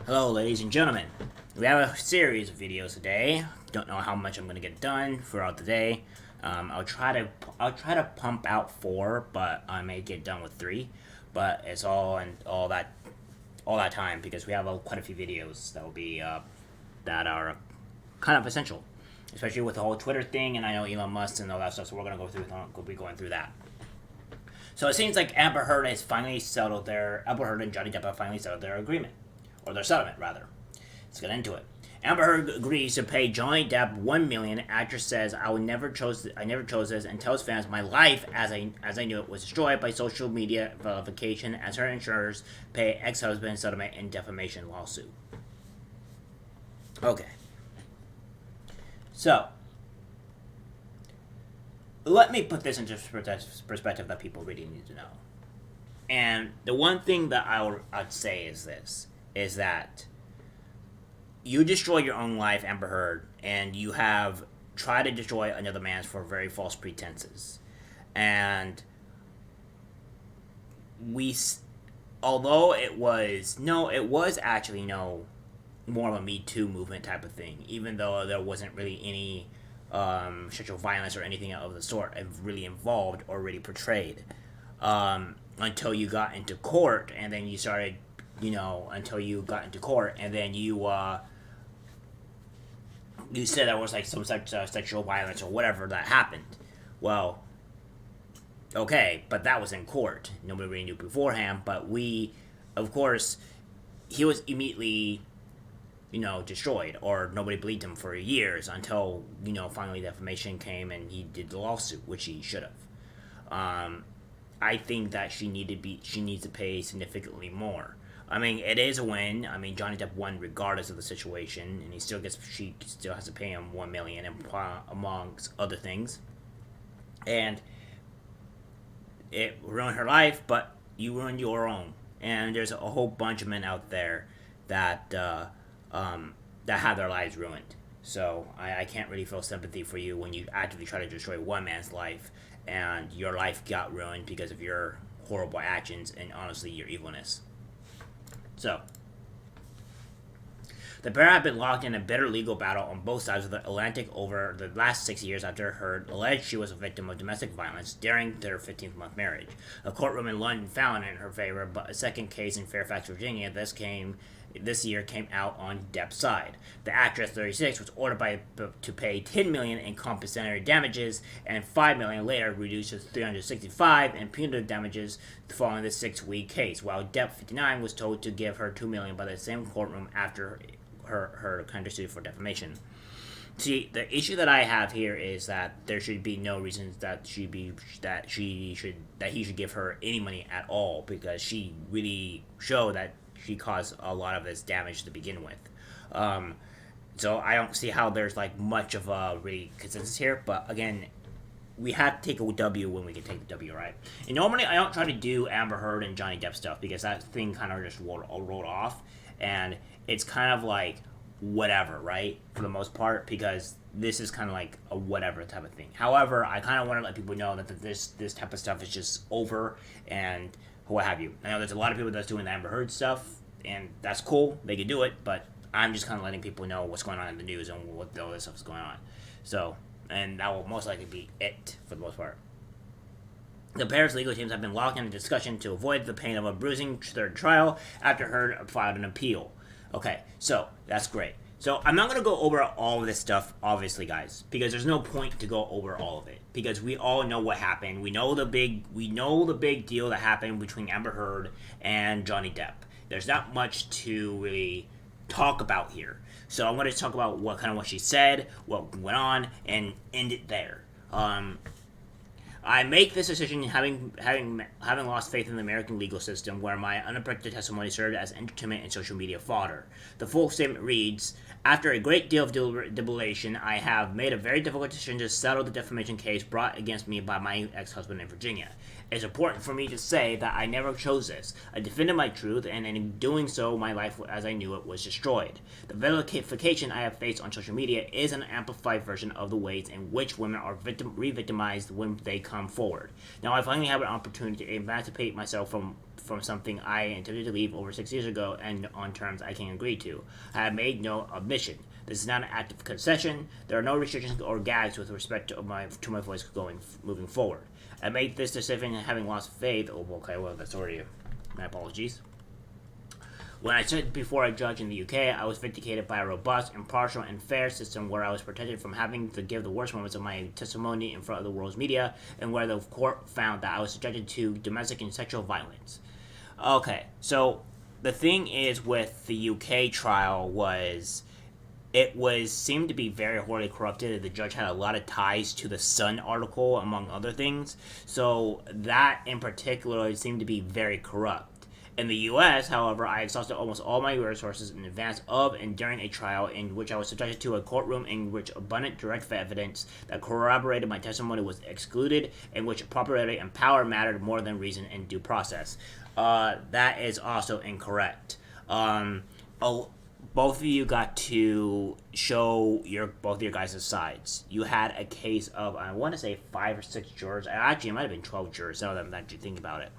Hello, ladies and gentlemen. We have a series of videos today. Don't know how much I'm going to get done throughout the day. I'll try to pump out 4, but I may get done with 3. But it's all that time because we have quite a few videos that will be that are kind of essential, especially with the whole Twitter thing. And I know Elon Musk and all that stuff, so we're going to be going through that. So it seems like Amber Heard and Johnny Depp have finally settled their agreement. Or their settlement, rather. Let's get into it. Amber Heard agrees to pay Johnny Depp $1 million. Actress says, I never chose this, and tells fans my life as I knew it was destroyed by social media vilification as her insurers pay ex-husband settlement in defamation lawsuit. Okay. So, let me put this into perspective that people really need to know. And the one thing that I'd say is this. Is that you destroy your own life, Amber Heard, and you have tried to destroy another man's for very false pretenses. And although it was actually more of a Me Too movement type of thing, even though there wasn't really any sexual violence or anything of the sort really involved or really portrayed until you got into court, and then you started. Until you got into court, and then you said there was like some sexual violence or whatever that happened. Well, okay, but that was in court. Nobody really knew beforehand, but of course, he was immediately, destroyed, or nobody believed him for years until, finally defamation came and he did the lawsuit, which he should have. I think that she needs to pay significantly more. I mean, it is a win. I mean, Johnny Depp won regardless of the situation, and she still has to pay him $1 million, amongst other things. And it ruined her life, but you ruined your own. And there's a whole bunch of men out there that have their lives ruined. So I can't really feel sympathy for you when you actively try to destroy one man's life, and your life got ruined because of your horrible actions and honestly your evilness. So, the pair have been locked in a bitter legal battle on both sides of the Atlantic over the last 6 years after Heard alleged she was a victim of domestic violence during their 15th-month marriage. A courtroom in London found in her favor, but a second case in Fairfax, Virginia, this year came out on Depp's side. The actress, 36, was ordered to pay $10 million in compensatory damages and $5 million later reduced to $365 in punitive damages following the 6-week case, while Depp, 59, was told to give her $2 million by the same courtroom after her countersuit for defamation. See, the issue that I have here is that there should be no reason that he should give her any money at all, because she really showed that she caused a lot of this damage to begin with. So I don't see how there's much of a really consensus here, but again, we have to take a W when we can take the W, right? And normally I don't try to do Amber Heard and Johnny Depp stuff because that thing kind of just rolled off, and it's kind of whatever, right? For the most part, because this is kind of a whatever type of thing. However, I kind of want to let people know that this type of stuff is just over and what have you. I know there's a lot of people that's doing the Amber Heard stuff, and that's cool. They can do it, but I'm just kind of letting people know what's going on in the news and what all this stuff is going on. So, and that will most likely be it for the most part. The pair's legal teams have been locked in a discussion to avoid the pain of a bruising third trial after Heard filed an appeal. Okay, so that's great. So I'm not going to go over all of this stuff, obviously, guys, because there's no point to go over all of it, because we all know what happened. We know the big deal that happened between Amber Heard and Johnny Depp. There's not much to really talk about here. So I'm going to talk about what she said, what went on, and end it there. I make this decision having lost faith in the American legal system, where my unprotected testimony served as entertainment and social media fodder. The full statement reads, after a great deal of deliberation, I have made a very difficult decision to settle the defamation case brought against me by my ex-husband in Virginia. It's important for me to say that I never chose this. I defended my truth, and in doing so, my life as I knew it was destroyed. The vilification I have faced on social media is an amplified version of the ways in which women are re-victimized when they come forward. Now I finally have an opportunity to emancipate myself from something I intended to leave over 6 years ago and on terms I can agree to. I have made no omission. This is not an act of concession. There are no restrictions or gags with respect to my voice moving forward. I made this decision having lost faith. Oh, okay, well, that's already my apologies. When I stood before a judge in the UK, I was vindicated by a robust, impartial, and fair system where I was protected from having to give the worst moments of my testimony in front of the world's media, and where the court found that I was subjected to domestic and sexual violence. Okay, so the thing is with the UK trial was it seemed to be very horribly corrupted. The judge had a lot of ties to the Sun article, among other things. So that in particular seemed to be very corrupt. In the U.S., however, I exhausted almost all my resources in advance of and during a trial in which I was subjected to a courtroom in which abundant direct evidence that corroborated my testimony was excluded, in which popularity and power mattered more than reason and due process. That is also incorrect. Both of you got to show both your guys' sides. You had a case of, I want to say 5 or 6 jurors. Actually, it might have been 12 jurors, some of them that you think about it.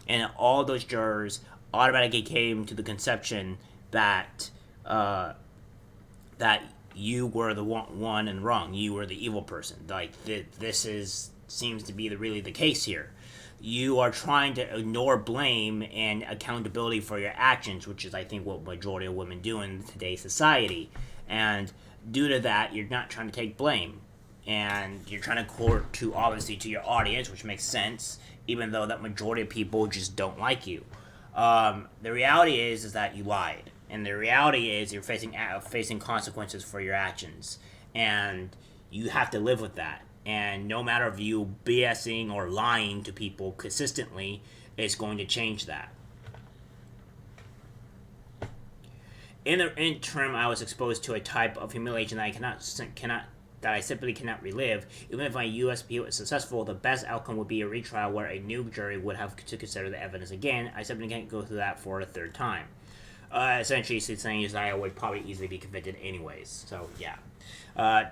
And all those jurors automatically came to the conception that that you were the one and wrong. You were the evil person. Like seems to be really the case here. You are trying to ignore blame and accountability for your actions, which is, I think, what majority of women do in today's society. And due to that, you're not trying to take blame, and you're trying to court to obviously to your audience, which makes sense, even though that majority of people just don't like you. The reality is that you lied, and the reality is you're facing consequences for your actions, and you have to live with that. And no matter if you BSing or lying to people consistently, it's going to change that. In the interim, I was exposed to a type of humiliation that I simply cannot relive. Even if my U.S. appeal is successful, the best outcome would be a retrial where a new jury would have to consider the evidence again. I simply can't go through that for a third time. Essentially, she's saying is I would probably easily be convicted anyways. So, yeah.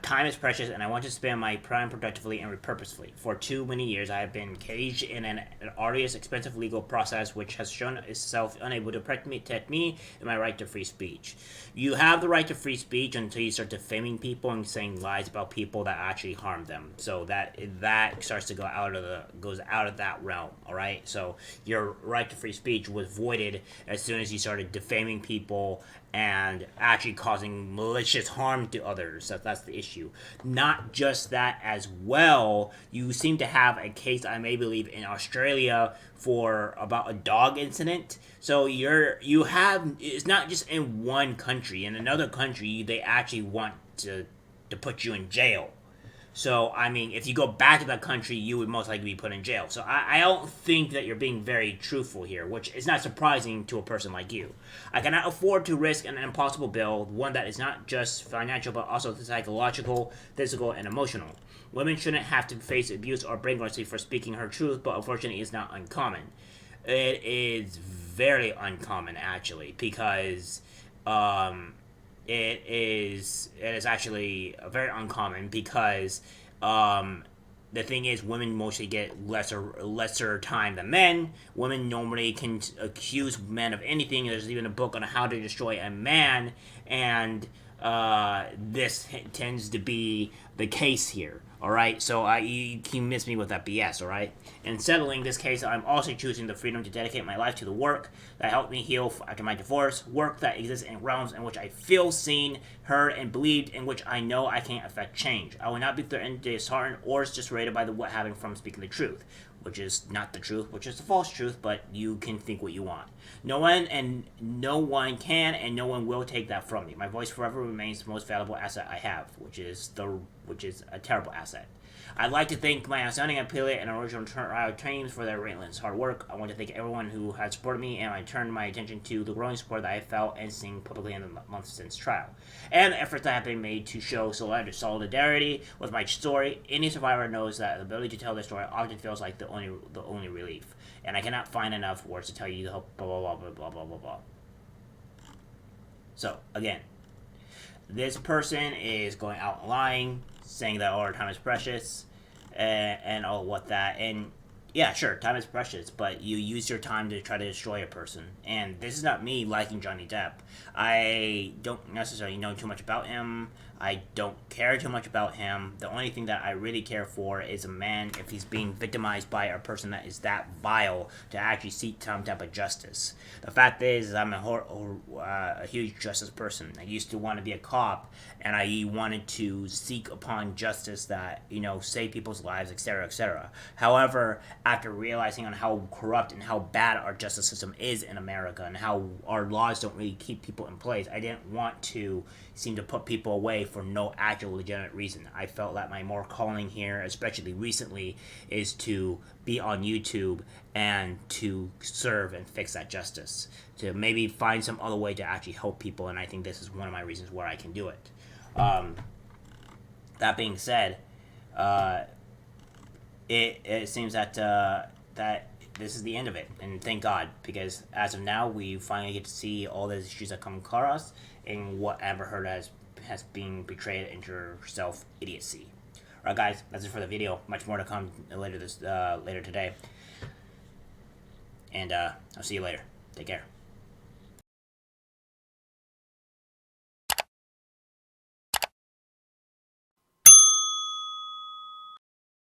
Time is precious, and I want to spend my prime productively and purposefully. For too many years, I have been caged in an arduous, expensive legal process which has shown itself unable to protect me and my right to free speech. You have the right to free speech until you start defaming people and saying lies about people that actually harm them. So that starts to goes out of that realm. All right. So your right to free speech was voided as soon as you started defaming people and actually causing malicious harm to others. So that's the issue. Not just that as well, you seem to have a case, I may believe, in Australia for about a dog incident. So you have, it's not just in one country. In another country, they actually want to put you in jail. So, I mean, if you go back to that country, you would most likely be put in jail. So, I don't think that you're being very truthful here, which is not surprising to a person like you. I cannot afford to risk an impossible bill, one that is not just financial, but also psychological, physical, and emotional. Women shouldn't have to face abuse or bankruptcy for speaking her truth, but unfortunately, it's not uncommon. It is very uncommon, actually, because it is actually very uncommon because the thing is, women mostly get lesser time than men. Women normally can accuse men of anything. There's even a book on how to destroy a man, and this tends to be the case here. All right, so you can miss me with that BS. All right, in settling this case, I'm also choosing the freedom to dedicate my life to the work that helped me heal after my divorce. Work that exists in realms in which I feel seen, heard, and believed, in which I know I can't affect change. I will not be threatened, disheartened, or dissuaded by what happened from speaking the truth, which is not the truth, which is the false truth. But you can think what you want. No one can, and no one will take that from me. My voice forever remains the most valuable asset I have, which is a terrible asset. I'd like to thank my outstanding appellate and original teams for their relentless hard work. I want to thank everyone who has supported me, and I turn my attention to the growing support that I felt and seen publicly in the months since trial, and the efforts that have been made to show solidarity with my story. Any survivor knows that the ability to tell their story often feels like the only relief, and I cannot find enough words to tell you the blah blah blah blah blah blah blah. So again, this person is going out and lying, saying that our time is precious, and all what that. And Yeah, sure, time is precious, but you use your time to try to destroy a person. And this is not me liking Johnny Depp. I don't necessarily know too much about him. I don't care too much about him. The only thing that I really care for is a man, if he's being victimized by a person that is that vile, to actually seek some type of justice. The fact is, I'm a huge justice person. I used to want to be a cop, and I wanted to seek upon justice that, save people's lives, etc., etc. However, after realizing on how corrupt and how bad our justice system is in America and how our laws don't really keep people in place, I didn't want to seem to put people away for no actual legitimate reason. I felt that my more calling here, especially recently, is to be on YouTube and to serve and fix that justice. To maybe find some other way to actually help people, and I think this is one of my reasons where I can do it. That being said, it seems that that this is the end of it, and thank God, because as of now, we finally get to see all the issues that come across and what Amber Heard has been betrayed into her self idiocy. Alright, guys, that's it for the video. Much more to come later today, and I'll see you later. Take care.